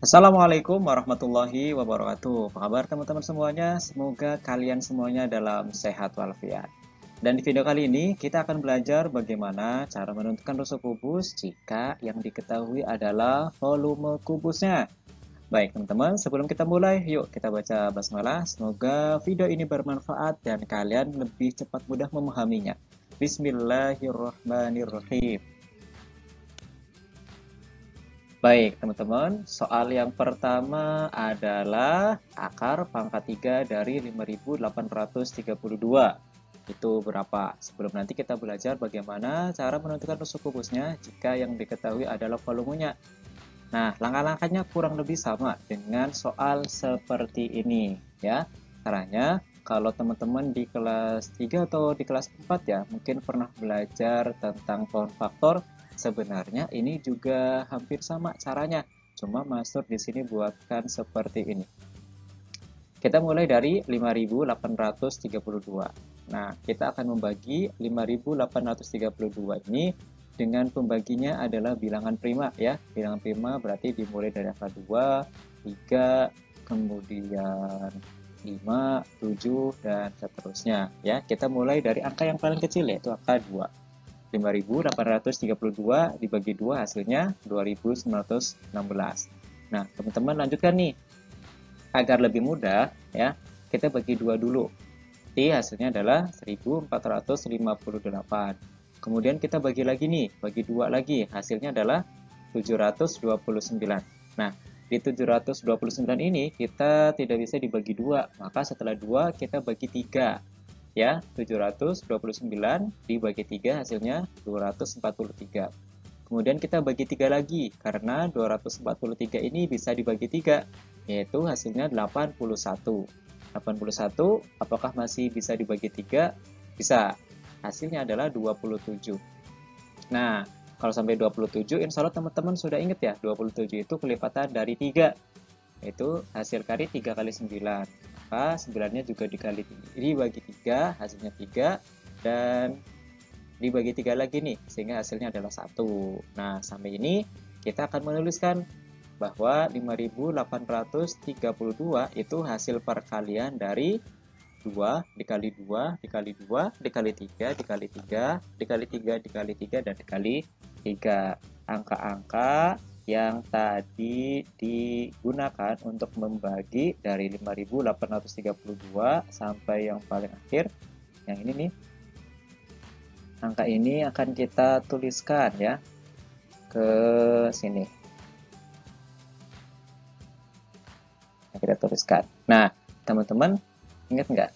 Assalamualaikum warahmatullahi wabarakatuh. Apa kabar teman-teman semuanya? Semoga kalian semuanya dalam sehat walafiat. Dan di video kali ini kita akan belajar bagaimana cara menentukan rusuk kubus jika yang diketahui adalah volume kubusnya. Baik teman-teman, sebelum kita mulai, yuk kita baca basmalah. Semoga video ini bermanfaat dan kalian lebih cepat mudah memahaminya. Bismillahirrahmanirrahim. Baik, teman-teman. Soal yang pertama adalah akar pangkat 3 dari 5832. Itu berapa? Sebelum nanti kita belajar bagaimana cara menentukan rusuk kubusnya jika yang diketahui adalah volumenya. Nah, langkah-langkahnya kurang lebih sama dengan soal seperti ini, ya. Caranya, kalau teman-teman di kelas 3 atau di kelas 4 ya, mungkin pernah belajar tentang pohon faktor. Sebenarnya ini juga hampir sama caranya, cuma Master di sini buatkan seperti ini. Kita mulai dari 5832. Nah, kita akan membagi 5832 ini dengan pembaginya adalah bilangan prima ya. Bilangan prima berarti dimulai dari angka 2, 3, kemudian 5, 7, dan seterusnya ya. Kita mulai dari angka yang paling kecil yaitu angka 2. 5832 dibagi 2 hasilnya 2916. Nah, teman-teman lanjutkan nih. Agar lebih mudah ya, kita bagi 2 dulu. Jadi hasilnya adalah 1458. Kemudian kita bagi lagi nih, bagi 2 lagi. Hasilnya adalah 729. Nah, di 729 ini kita tidak bisa dibagi 2, maka setelah 2 kita bagi 3. Ya, 729 dibagi 3 hasilnya 243. Kemudian kita bagi 3 lagi, karena 243 ini bisa dibagi 3, yaitu hasilnya 81. 81, apakah masih bisa dibagi 3? Bisa. Hasilnya adalah 27. Nah, kalau sampai 27, insya Allah teman-teman sudah ingat ya, 27 itu kelipatan dari 3, yaitu hasil kali 3 kali 9. Maka 9-nya juga dibagi 3, hasilnya 3, dan dibagi 3 lagi nih, sehingga hasilnya adalah 1. Nah, sampai ini kita akan menuliskan bahwa 5832 itu hasil perkalian dari 2 dikali 2 dikali 2 dikali 3 dikali 3 dikali 3 dikali 3 dan dikali 3. Angka-angka yang tadi digunakan untuk membagi dari 5832 sampai yang paling akhir, yang ini nih, angka ini akan kita tuliskan ya ke sini. Kita tuliskan. Nah, teman-teman ingat nggak?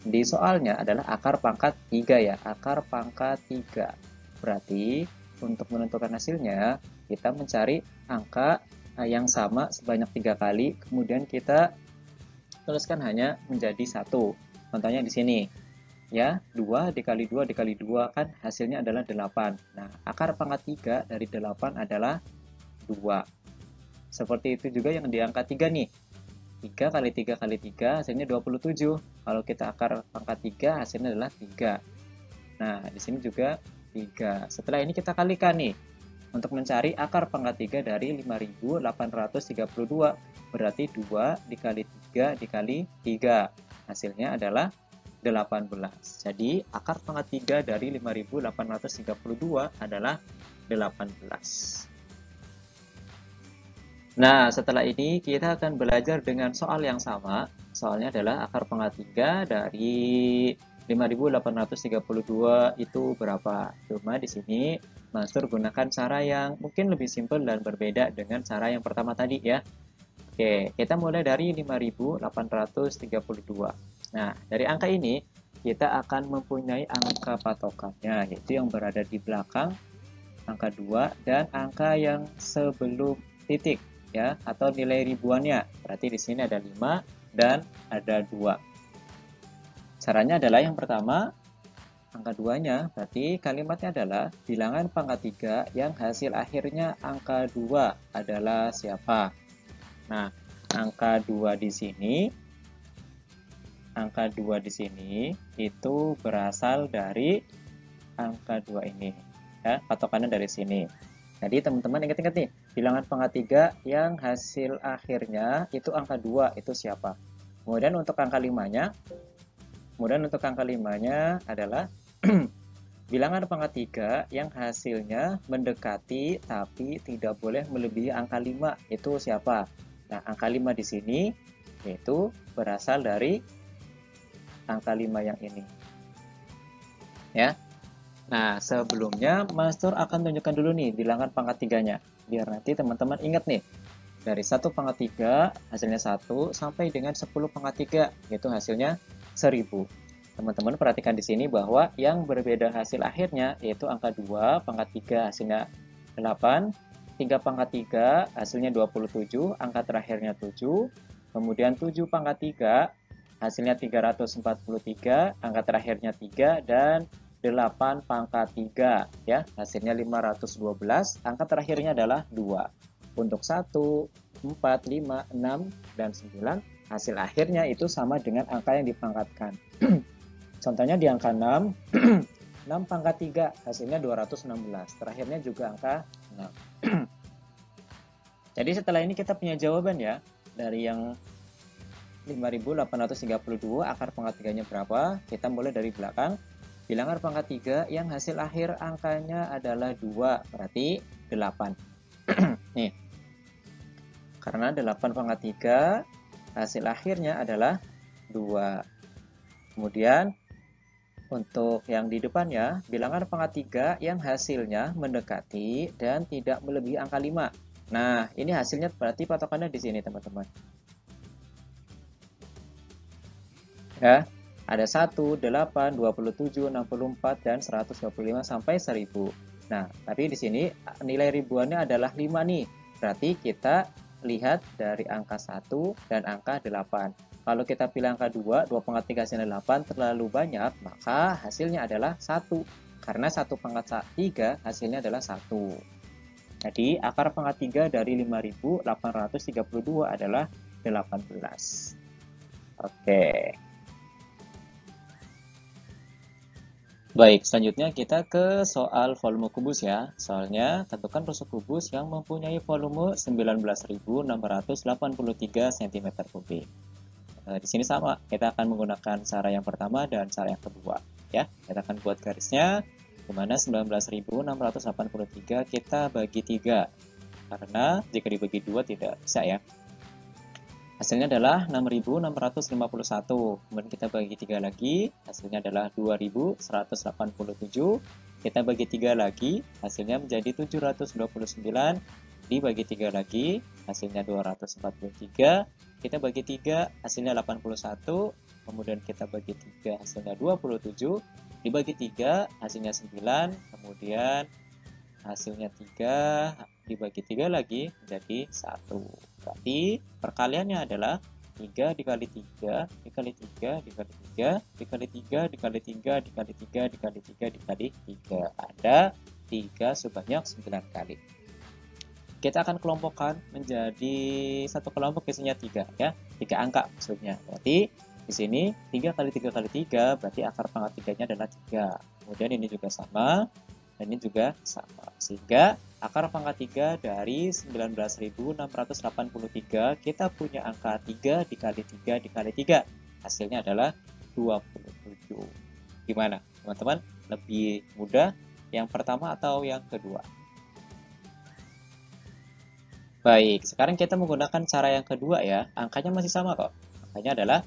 Di soalnya adalah akar pangkat 3 ya, akar pangkat 3. Berarti untuk menentukan hasilnya, kita mencari angka yang sama sebanyak 3 kali, kemudian kita tuliskan hanya menjadi 1. Contohnya di sini. Ya, 2 dikali 2 dikali 2 kan hasilnya adalah 8. Nah, akar pangkat 3 dari 8 adalah 2. Seperti itu juga yang di angka 3 nih. 3 kali 3 kali 3 hasilnya 27. Kalau kita akar pangkat 3 hasilnya adalah 3. Nah, di sini juga 3. Setelah ini kita kalikan nih. Untuk mencari akar pangkat 3 dari 5832. Berarti 2 dikali 3 dikali 3. Hasilnya adalah 18. Jadi, akar pangkat 3 dari 5832 adalah 18. Nah, setelah ini kita akan belajar dengan soal yang sama. Soalnya adalah akar pangkat 3 dari 5832 itu berapa? Cuma di sini Mansur gunakan cara yang mungkin lebih simpel dan berbeda dengan cara yang pertama tadi ya. Oke, kita mulai dari 5832. Nah, dari angka ini kita akan mempunyai angka patokannya, yaitu yang berada di belakang angka 2 dan angka yang sebelum titik ya, atau nilai ribuannya. Berarti di sini ada 5 dan ada 2. Caranya adalah yang pertama, angka 2-nya, berarti kalimatnya adalah bilangan pangkat 3 yang hasil akhirnya angka 2 adalah siapa? Nah, angka 2 di sini itu berasal dari angka 2 ini. Ya, patokannya dari sini. Jadi teman-teman ingat-ingat nih, bilangan pangkat 3 yang hasil akhirnya itu angka 2 itu siapa? Kemudian untuk angka 5-nya, adalah bilangan pangkat 3 yang hasilnya mendekati tapi tidak boleh melebihi angka 5 itu siapa? Nah, angka 5 di sini yaitu berasal dari angka 5 yang ini. Ya. Nah, sebelumnya Master akan tunjukkan dulu nih bilangan pangkat 3-nya. Biar nanti teman-teman ingat nih, dari 1 pangkat 3 hasilnya 1 sampai dengan 10 pangkat 3 yaitu hasilnya 1000. Teman-teman perhatikan di sini bahwa yang berbeda hasil akhirnya yaitu angka 2 pangkat 3 hasilnya 8, 3 pangkat 3 hasilnya 27, angka terakhirnya 7, kemudian 7 pangkat 3 hasilnya 343, angka terakhirnya 3, dan 8 pangkat 3 ya, hasilnya 512, angka terakhirnya adalah 2. Untuk 1, 4, 5, 6, dan 9 hasil akhirnya itu sama dengan angka yang dipangkatkan. Contohnya di angka 6, 6 pangkat 3 hasilnya 216, terakhirnya juga angka 6. Jadi setelah ini kita punya jawaban ya, dari yang 5832 akar pangkat 3-nya berapa? Kita mulai dari belakang. Bilangan pangkat 3 yang hasil akhir angkanya adalah 2, berarti 8. Nih, karena 8 pangkat 3 hasil akhirnya adalah 2. Kemudian untuk yang di depannya, bilangan pangkat 3 yang hasilnya mendekati dan tidak melebihi angka 5. Nah, ini hasilnya berarti patokannya di sini teman-teman. Ya. Ada 1, 8, 27, 64, dan 125 sampai 1000. Nah, tapi di sini nilai ribuannya adalah 5 nih. Berarti kita lihat dari angka 1 dan angka 8. Kalau kita pilih angka 2, 2 pangkat 3 hasilnya 8 terlalu banyak, maka hasilnya adalah 1. Karena 1 pangkat 3 hasilnya adalah 1. Jadi, akar pangkat 3 dari 5832 adalah 18. Oke. Baik, selanjutnya kita ke soal volume kubus ya. Soalnya, tentukan rusuk kubus yang mempunyai volume 19.683 cm3. Di sini sama, kita akan menggunakan cara yang pertama dan cara yang kedua. Ya, kita akan buat garisnya, di mana 19.683 kita bagi 3. Karena jika dibagi 2 tidak bisa ya. Hasilnya adalah 6.651. Kemudian kita bagi 3 lagi, hasilnya adalah 2.187. Kita bagi 3 lagi, hasilnya menjadi 729. Dibagi 3 lagi, hasilnya 243. Kita bagi 3, hasilnya 81. Kemudian kita bagi 3, hasilnya 27. Dibagi 3, hasilnya 9. Kemudian hasilnya 3, dibagi 3 lagi menjadi 1. Berarti perkaliannya adalah 3 dikali 3, dikali 3, dikali 3, dikali 3, dikali 3, dikali 3, dikali 3, dikali 3. Ada 3 sebanyak 9 kali. Kita akan kelompokkan menjadi satu kelompok isinya 3 ya. 3 angka maksudnya. Berarti di sini 3 kali 3 kali 3 berarti akar pangkat 3-nya adalah 3. Kemudian ini juga sama. Dan ini juga sama. Sehingga akar pangkat 3 dari 19.683 kita punya angka 3 dikali 3 dikali 3. Hasilnya adalah 27. Gimana teman-teman? Lebih mudah yang pertama atau yang kedua? Baik, sekarang kita menggunakan cara yang kedua ya. Angkanya masih sama kok. Angkanya adalah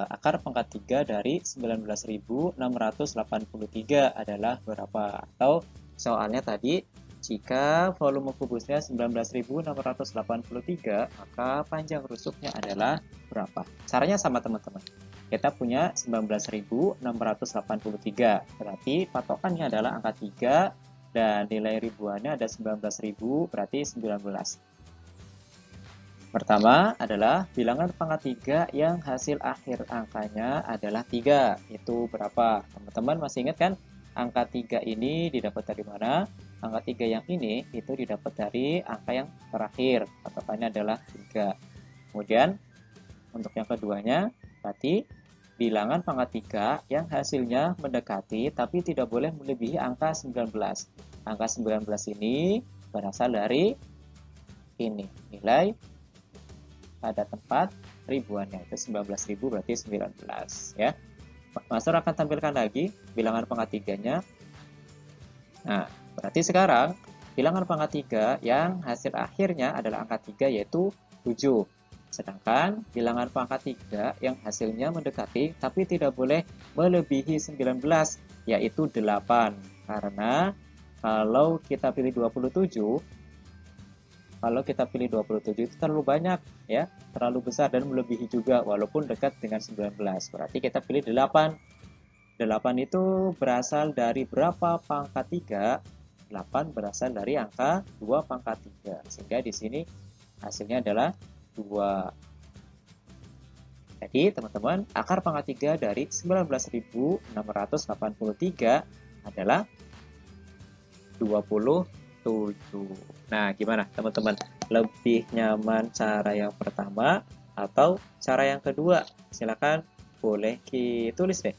akar pangkat 3 dari 19.683 adalah berapa? Atau soalnya tadi, jika volume kubusnya 19.683, maka panjang rusuknya adalah berapa? Caranya sama teman-teman. Kita punya 19.683, berarti patokannya adalah angka 3 dan nilai ribuannya ada 19.000, berarti 19. Pertama adalah bilangan pangkat 3 yang hasil akhir angkanya adalah 3. Itu berapa? Teman-teman masih ingat kan? Angka 3 ini didapat dari mana? Angka 3 yang ini itu didapat dari angka yang terakhir. Patokannya adalah 3. Kemudian untuk yang keduanya, berarti bilangan pangkat 3 yang hasilnya mendekati tapi tidak boleh melebihi angka 19. Angka 19 ini berasal dari ini, nilai pada tempat ribuannya itu 19.000 berarti 19 ya. Master akan tampilkan lagi bilangan pangkat 3-nya. Nah, berarti sekarang bilangan pangkat 3 yang hasil akhirnya adalah angka 3 yaitu 7. Sedangkan bilangan pangkat 3 yang hasilnya mendekati tapi tidak boleh melebihi 19 yaitu 8. Karena kalau kita pilih 27 itu terlalu banyak ya, terlalu besar dan melebihi juga walaupun dekat dengan 19. Berarti kita pilih 8. 8 itu berasal dari berapa pangkat 3? 8 berasal dari angka 2 pangkat 3. Sehingga di sini hasilnya adalah 2. Jadi teman-teman, akar pangkat 3 dari 19.683 adalah 27. Nah, gimana teman-teman? Lebih nyaman cara yang pertama atau cara yang kedua? Silakan boleh ditulis deh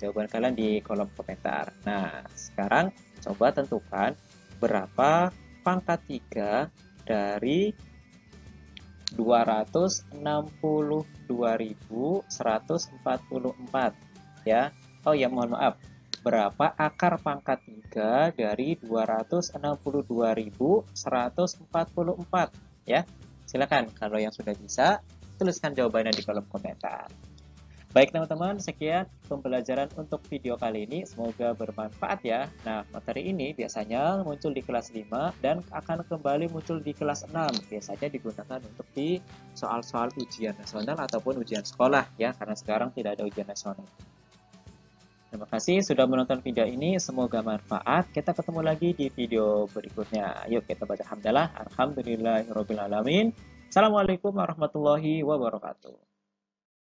jawaban kalian di kolom komentar. Nah, sekarang coba tentukan berapa pangkat 3 dari 262.144 ya. Oh ya, mohon maaf. Berapa akar pangkat 3 dari 262.144 ya. Silakan kalau yang sudah bisa tuliskan jawabannya di kolom komentar. Baik teman-teman, sekian pembelajaran untuk video kali ini. Semoga bermanfaat ya. Nah, materi ini biasanya muncul di kelas 5 dan akan kembali muncul di kelas 6. Biasanya digunakan untuk di soal-soal ujian nasional ataupun ujian sekolah ya, karena sekarang tidak ada ujian nasional. Terima kasih sudah menonton video ini. Semoga manfaat. Kita ketemu lagi di video berikutnya. Yuk kita baca hamdalah. Alhamdulillahirrabbilalamin. Assalamualaikum warahmatullahi wabarakatuh.